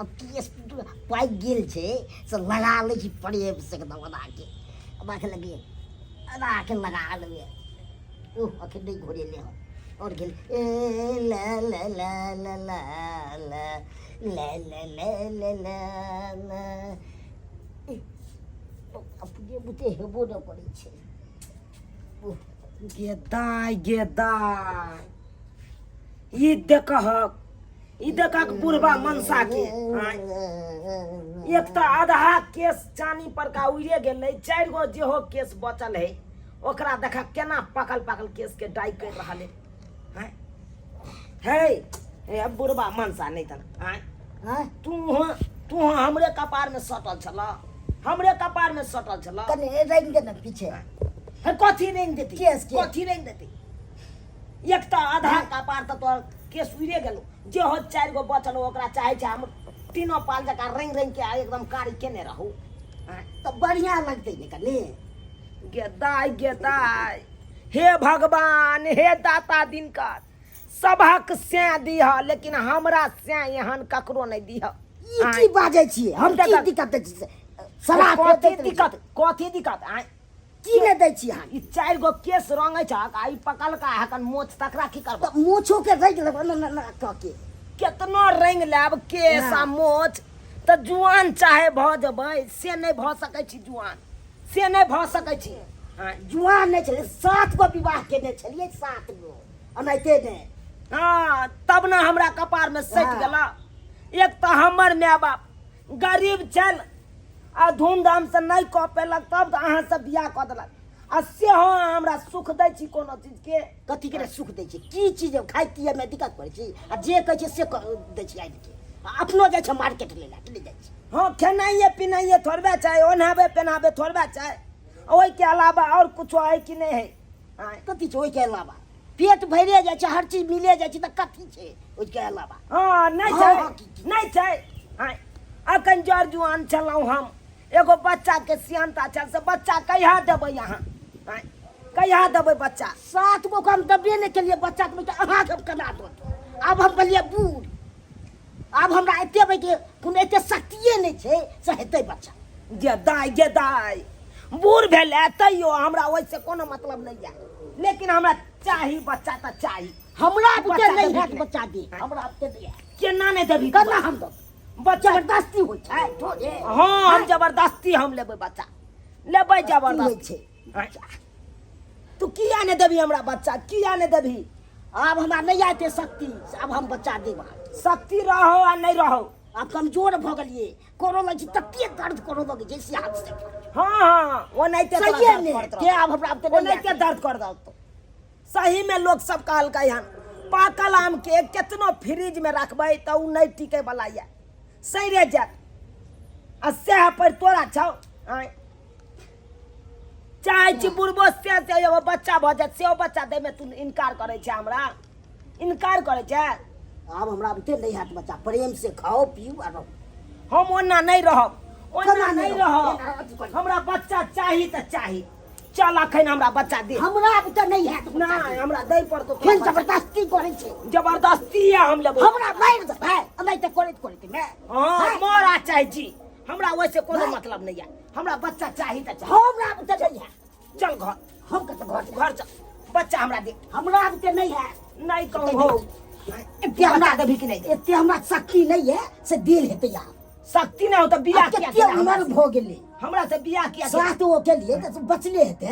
अब केस पाइ गेल छै से लगा लै छी प्रेम से एकदम अदाके अदाके लगे अदाके लगा लेबै ओह अखन नहि घोरेले हम और गेल ए ला ला ला ला ला ला ला ला ला ला ला ला अपने बुते हेबो न पड़ै छै गेदाय ई देखक बुढ़बा मनसा के एक तो आधा केस चानी पर का उड़े गेलै 4 गो जेहो केस बचल है ओकरा देखा केना पकल पकल केस के डाई कर रहल है हे बुढ़बा मनसा नहीं तन तू हमरे कपार में सटल छल हमरे कपार में सटल छल कने रंग के न पीछे कथी नहीं देती केस के कथी नहीं देती एक तो आधा कपार तो तोर केस उड़े गेलो जे हो 4 गो बचल ओकरा चाहे छै हम तीनों पाल जका रंग रंग के एकदम कारी केने रहू तो बढ़िया लगते ने कने गेदाय हे भगवान हे दाता दिनकर सबहक से दिह लेकिन हमरा से एहन ककरो नहीं दिह ई की बाजै छी हम की दिक्कत छै सलाह कथी दिक्कत की ने दै छी अहाँ ई 4 गो केस रंगै छ आ ई पकल का हकन मोछ तकरा की करब तो मोछो के रंग लेब न के केतनो रंग लेब केस आ मोछ त जुआन चाहे भ जबै से नहीं भ सकै छी जुआन से नहीं भ सकै छी जुआन नहीं छले 7 गो विवाह केने छलिए 7 गो अनैते ने हाँ तब ना हमरा कपार में सट गेला एक तो हमर माय बाप गरीब छल आ धूमधाम से नहीं कह पेलक तब तो अहाँ सब बियाह कऽ देलक आ से हमरा सुख दै छी कोनो चीज के कथी के सुख दै छी की चीज खाइ पिए में दिक्कत पड़ै छी आ जे कहै छै से दै छी आइ के अपनो जाइ छै मार्केट ले जाइ छी हाँ खेनाइए पिनाइए थोड़बे चाहे ओढ़ाबे पहनाबे थोड़बे चाहे ओहि के अलावा और कुछो है कि नहीं है कथी छै ओहि के अलावा पेट भरे जाइ छै हर चीज मिले जाइ छै त कथी छै ओहि के अलावा हाँ नहीं छै नहीं छै अखन जर जुआन छलौ हम एगो बच्चा के सियानता छल से बच्चा कहिया देबै यहाँ कहिया देबै बच्चा 7 गो हम दबे नहीं केलिए बच्चा के अहाँ के कना दो अब हम बलिए बूढ़ अब हमरा एते बे के कोनो एते शक्तिए नहीं छै से हेतै बच्चा गेदाय बूढ़ भेलै तैयो हमरा ओइसे कोनो मतलब नहीं है लेकिन हमरा चाही बच्चा त चाही हमरा बुते नहीं है बच्चा दे हमरा बुते दे केना नहीं देबी कना हम दो बच्चा जबरदस्ती होय छै थोड़े हाँ हम जबरदस्ती हम लेबै बच्चा लेबै जबरदस्ती तू किया नहीं देबी हमरा बच्चा किया नहीं देबी अब हमरा नहीं आते शक्ति अब हम बच्चा देब शक्ति रहो आ नहीं रहो अब कमजोर भ गेलिए कोनो लग तते दर्द कोनो लग जैसे हाथ से हाँ वो नहीं ते सही ने के अब हमरा अब वो नहीं ते दर्द कर दो तो सही में लोग सब कहल के हन पाकल आम के केतनो फ्रिज में रखबै त उ नहीं टिके वाला ये सही रह जात आ से पर तोरा छौ चाहे छी बुढ़बो से एगो बच्चा भ जात से बच्चा दे में तू इनकार करे छै हमरा इनकार करे छै अब हमरा बुते नहीं हाथ बच्चा प्रेम से खाओ पियो आ रहो हम ओना नहीं रहब ओना नहीं रहब हमरा बच्चा चाही त चाही चल अखन हमरा बच्चा दे हमरा बुते नहीं हाथ ना हमरा दे पर तो फिर जबरदस्ती करे छै जबरदस्ती है हम लेबै हमरा मार दे भाई नहीं तो करत मैं हां मोरा चाहे जी हमरा वैसे कोनो मतलब नहीं है हमरा बच्चा चाही त चाही हमरा बुते नहीं है चल घर हम कत घर चल बच्चा हमरा दे हमरा बुते नहीं है नहीं कहू हो एते हमरा देबी कि नहीं एते हमरा शक्ति नहीं है से दिल हेते यार शक्ति नहीं हो त बियाह किया के उमर भ गेले हमरा से बियाह किया साथ वो के लिए तो बचले हेते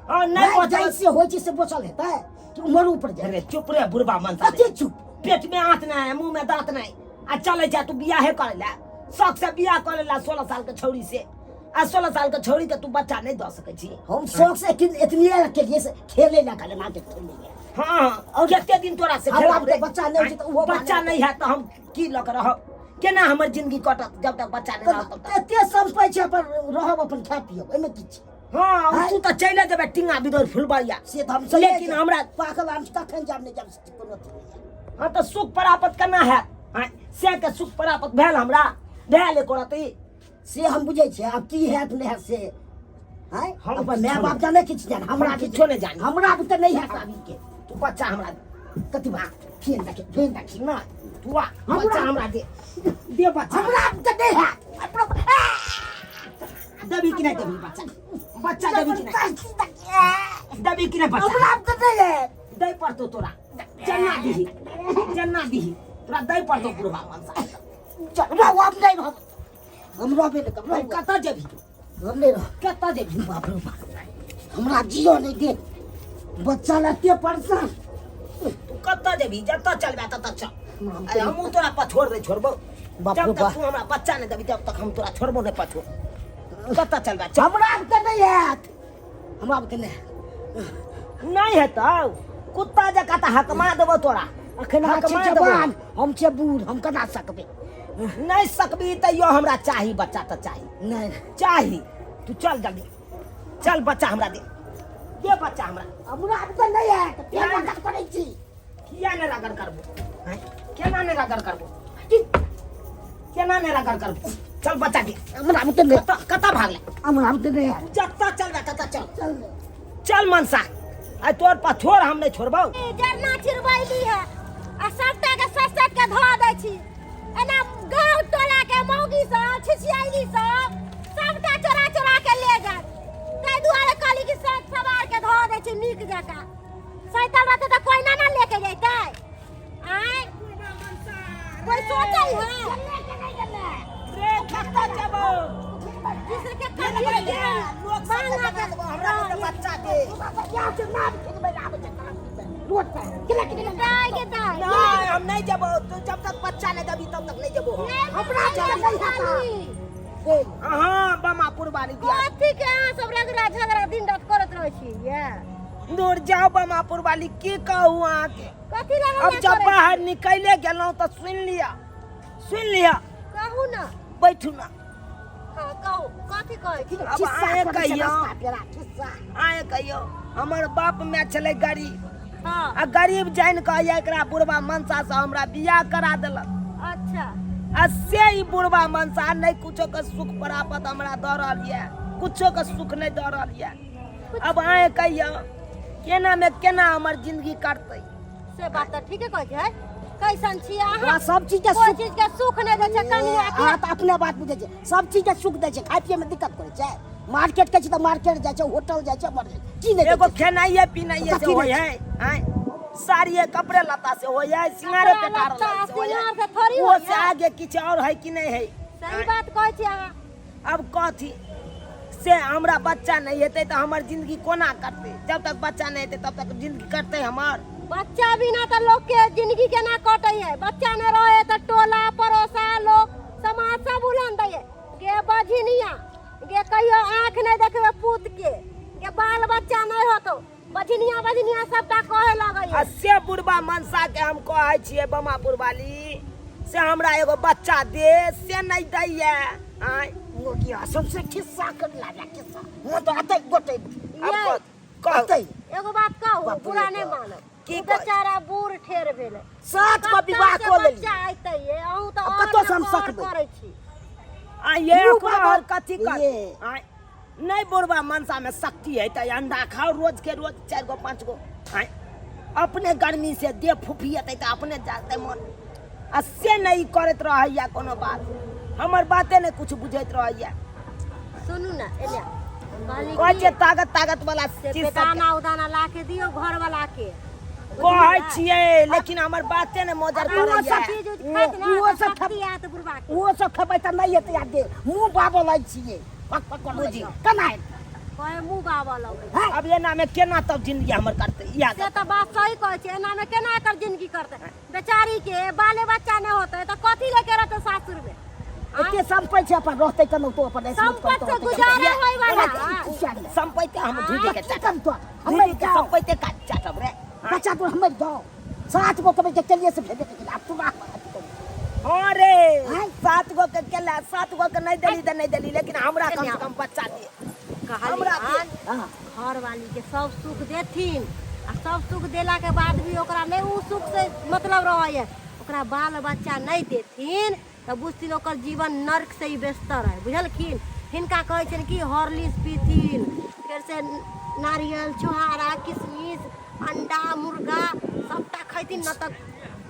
हां नहीं बचल से होय छै से बचल हेते कि उमर ऊपर जाय अरे चुप रे बुढ़बा मन अते चुप पेट में आंत नहीं है मुंह में दांत नहीं आ चले जा तू बियाह करे ला शौक से बियाह करे ला 16 साल के छौरी से आ 16 साल के छौरी के तू बच्चा नहीं द सकै छी हम शौक से इतनी के लिए से खेले ना करे ना के खेले हां और कितने दिन तोरा से हमरा तो बच्चा नहीं छै तो वो बच्चा नहीं है तो हम की लग रहब केना हमर जिंदगी कटत जब तक बच्चा नहीं रहत तब एते संपै छै अपन रहब अपन खा पियब एमे की छै हां तू त चले जेबे टिंगा बिदर फुलबरिया से हम लेकिन हमरा पाकल आम तखन जाब नहीं जाब कोनो हां त सुख प्राप्त केना है से के सुख प्राप्त भेल हमरा भेल करत से हम बुझै छै अब की हैत नहीं है से हैं हम अपन माय बाप जाने किछ जान हमरा किछो नहीं जान हमरा बुते नहीं है अभी के तू बच्चा हमरा कति भाग फेन देखि ना तू आ हमरा- बच्चा हमरा दे बच्चा हमरा त नहीं है अपना दबी कि नहीं दबी बच्चा दबी कि नहीं दबी कि नहीं बच्चा हमरा त नहीं है दई पड़तो तोरा जन्ना दीही तोरा दई पड़तो बुढ़वा मनसा हमरा वाप नहीं हम हमरा पे कपड़ा कतऽ जेबही हम नहीं रह कतऽ जेबही बाप रे बाप हमरा जियो नहीं दे बच्चा लगते परेशान तू कतऽ जेबही जतऽ चलबे ततऽ चल अरे हमहूँ तोरा पछोड़ दे छोड़बो बाप रे जब तक बाप। तू हमरा बच्चा नहीं देबी तब तक हम तोरा छोड़बो नहीं पछोड़ कतऽ चलबे चल हमरा त नहीं है हमरा त नहीं नहीं हेतौ कुत्ता जकाँ तऽ हकमा देबो तोरा अखन हकमा हम देबो जवान हम छे बूढ़ हम कना सकबे नहीं सकबी तैयो हमरा चाही बच्चा तऽ चाही नहीं चाही तू चल जल्दी चल बच्चा हमरा दे बच्चा हमरा हमरा त नहीं है त पेट नहीं। मदद करै छी किया नहीं रगड़ करबो हैं? केना नहीं रगड़ करबो केना नहीं रगड़ करबो चल बच्चा दे हमरा त नहीं कतऽ भागले हमरा त नहीं है जत्ता चलबे तत्ता चल चल चल मनसा आई तोर पछोड़ हम नहीं छोड़बौ जरना चिरबैली है आ सबटा के ससत के धो दै छी एना गांव टोला के मौगी सब छिछियाली सब सबटा चोरा चोरा के ले जात तै दुआरे कहली कि सब सवार के धो दै छी नीक जका सैतल रहते त कोई ना लेके जैतै आय कोई सोचै है रे कतऽ जेबौ दूसरे के ये कहिए लगे है लोग सब बांगा जगह देबो हमरा के बच्चा दे या से नाम के में आबे छ रोड पे किला किला दाई के दाई नहीं हम नहीं जेबो तू जब तक बच्चा नहीं देबी तब तक नहीं जेबो हम हमरा चल चल हां बमापुर वाली दिया कथी के अहाँ सब रगड़ा झगड़ा दिन रात करत रहै छी ये दूर जाओ बमापुर वाली की कहूँ अहाँ के कथी लगा अब जब बाहर निकले गेलौं तो सुन लिया कहू ना बैठू ना हाँ कहू कथी कहै छी अब आए कहियो किस्सा आए कहियो हमर बाप में चले गरीब हाँ आ गरीब जान के एकरा बुढ़वा मनसा से हमरा बियाह करा देलक अच्छा आ से ही बुढ़वा मनसा नहीं कुछो के सुख प्राप्त हमरा दऽ रहल ये कुछो के सुख नहीं दऽ रहल ये अब आए कहियो केना में केना हमर जिंदगी कटतै से बात तो ठीके कहै छै कैसन छी वहाँ अहाँ सब चीज के कोई सुख चीज के सुख नहीं दै छै कनिया के अहाँ त अपने बात बुझे छै सब चीज के सुख दै छै खाय पिए में दिक्कत करे छै मार्केट के छी त मार्केट जाय छै होटल जाय छै मर की नहीं एगो खेनाइए पिनाइए से कथी होय नहीं है आय साड़िए कपड़े लता से होय है सिंगारे कपड़ा पेटार लत्ता, से होय है सिंगार से थोड़ी वो होय से है। आगे किछ और है कि नहीं है सही आय, बात कहै छी अहाँ अब कथी से हमरा बच्चा नहीं हेतै तो हमर जिंदगी कोना कटतै जब तक बच्चा नहीं हेतै तब तक जिंदगी कटतै हमर बच्चा बिना तो लोग के जिंदगी केना कटै है बच्चा नहीं रहे तो टोला पड़ोसा लोग समाज सब उलन दै है गे बझिनिया गे कहियो आँख नहीं देखबे पूत के गे बाल बच्चा नहीं होतो बझिनिया सबटा कहे लगै आ है से बुढ़वा मनसा के हम कहै छियै बमापुर वाली से हमरा एगो बच्चा दे से नहीं दैये आय मोगिया सबसे किस्सा कर लागा किस्सा वो तो आते गोटे अब ये, कहतै एगो बात कहू बाप रे पूरा नहीं बाप। मानो की की कहै? बेचारा बूढ़ ठेर भेले साथ में विवाह कतऽ को से लेली बच्चा आइतै ये अहूँ तो अब और कतऽ से हम नमहर सकबै? करै छी आ ये मुँह ओकरा बाबा, और कथी कर ये। आय नहीं बुढ़वा मनसा में शक्ति है तो अंडा खाओ रोज के रोज 4 गो 5 गो आय अपने गर्मी से देह फुफियतै तो अपने जाते मन आ से नहीं करत रहैया कोनो बात हमर बाते नहीं कुछ बुझैत रहैया सुनू ना एने कहली कहै कि छै ताकत वाला से चीज सब बेदाना उदाना ला के दियो घर वाला के कहै छियै लेकिन हमर बाते ने मोजर वो सब करैया चीज उज खाइत ना वो तो सब शक्ति आयत बुढ़वा के वो सब खबै त नहीं हेतै आ दे मुंह बाबो लै छियै पक पक कर बुझी। कना कहे मुंह बाबा लगै अब ये नामे केना तब जिंदगी हमर करतै याद से तो बात सही कहै छै एना में केना एकर जिंदगी करतै बेचारी के बाले बच्चा नहीं होतै तो कथी लेके रहतै सासुर में एते संपत्ति छै अपन रहतै कनो तो अपन ऐसे संपत्ति से गुजारा होय वाला संपत्ति हम धुजे के की चाट करम तो हम हम के संपत्ति काट चाटब रे बच्चा तो हम जाओ साथ गो कबै के चलिए से भेजे के अब तू हां रे हैं? 7 गो के केला 7 गो के नहीं देली लेकिन हमरा कम से कम बच्चा दे हमरा कहलियन हां घर वाली के सब सुख देथिन आ सब सुख देला के बाद भी ओकरा नहीं उ सुख से मतलब रहै है ओकरा बाल बच्चा नहीं देथिन तो बुझथिन ओकर जीवन नर्क से ही बेहतर है बुझलखिन हिनका कहै छन कि हॉर्लिक्स पीथिन फिर से नारियल छोहारा किशमिश अंडा मुर्गा सबटा खैतिन न त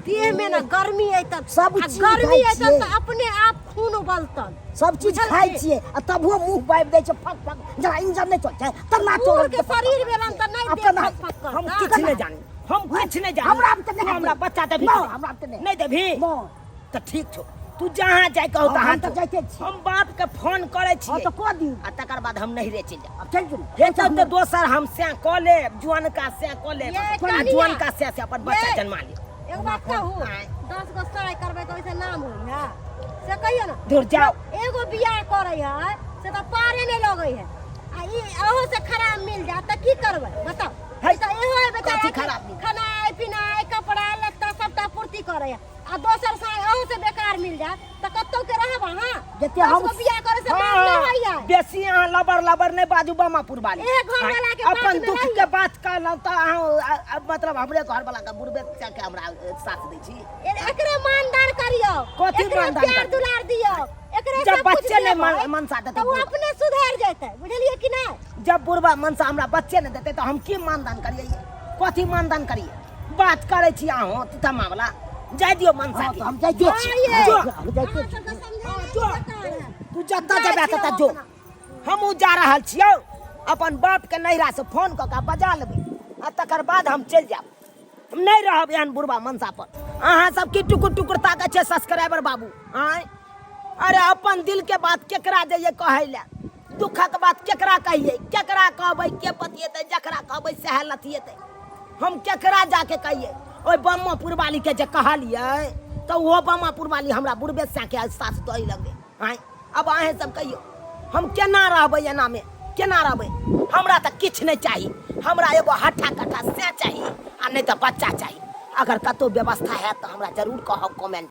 देह में न गर्मी अइतन सब आ चीज गर्मी खाइ अइतन छियै। त अपने आप खून उबलतन सब चीज बुझल खाइ छी? छियै आ तबो मुंह बाबि दै छै फक फक जरा इंजन नहीं चलते तना बूढ़ के शरीर भेलन त नहीं अपन देह फक फक हम करता। किछ नहीं जानी हम किछ नहीं जानी हमरा त नहीं हमरा बच्चा देबी नहीं, हमरा त नहीं। नहीं देबी नहीं। तो ठीक छो तू जहाँ जाए कहो हाँ, तहाँ हम तो जो। जाइते छी। हम बाप के फोन करे हां छियै तो को दी आ तकर बाद हम नहीं रे चल जा अब चल जो हे तो दोसर हम से क ले जुआन का से क ले ये आ कनिया। जुआन का से अपन बच्चा ये। जन्मा ले एक बात कहू आँय। 10 गो सराय करबै त ओइसे नाम होई है से कहियो ना दूर जाओ एगो बियाह करे है से त पारे नहीं लगै है आ ई अहो से खराब मिल जात त की करबै बताओ है। ऐसा एहो है बेचारा कथी कि खराब मिल? खानाय पिनाय कपड़ा लत्ता सबटा पूर्ति करे है आ दोसर साल अहो से बेकार मिल जात त कत्तो के रहब हां जते हम हम- बियाह करे से बात नहीं होई है बेसी यहाँ लबर लबर नहीं बाजू बामापुर वाली ए घर वाला के बात अपन में दुख रहिए। के बात कहलौं त अहाँ मतलब हमरे घर वाला के बुढ़बे के हमरा साथ दै छी एकरे मानदान करियो कथी एकरे मानदान प्यार करियो? दुलार दियो एकरे जब सब कुछ बच्चे ने देबै, मनसा देते तो वो बुढ़बा। अपने सुधर जैते बुझलिए कि नहीं जब बुढ़बा मनसा हमरा बच्चे ने देते तो हम की मानदान करिए कथी मानदान करिए बात करे छी अहाँ तमा वाला जाय दियो मनसा हां के तो हम जाइते छी जाइए। जो, हम जाइते अहाँ छी सबके समझाना जो। सरकार है। तू जत्ता जेबे तत्ता जो हमहू जा रहल छियौ अपन बाप के नैरा से फोन कऽ के बजा लेबै आ तकर बाद हम चलि जायब हम नहीं रहब एहन बुढ़बा मनसा पर अहाँ सब की टुकुर टुकुर ताकै छै सब्सक्राइबर बाबू आय अरे अपन दिल के बात केकरा जइए कहै ले दुखक बात केकरा कहिए केकरा कहबै के पतिएतै जकरा कहबै सएह लतिएतै हम केकरा जाके कहिए ओइ बम्मापुर वाली के जे कहलिए तो वो बम्मापुर वाली हमरा बुढ़बे से के साथ दई लगबे आय अब अहें सब कहियो हम केना रहबै एना में केना रहबै हमरा त किछ नहीं चाही हमरा एगो हट्ठा कट्ठा से चाही आ नहीं तो बच्चा चाही अगर कतौ व्यवस्था है तो हमरा जरूर कहब कमेंट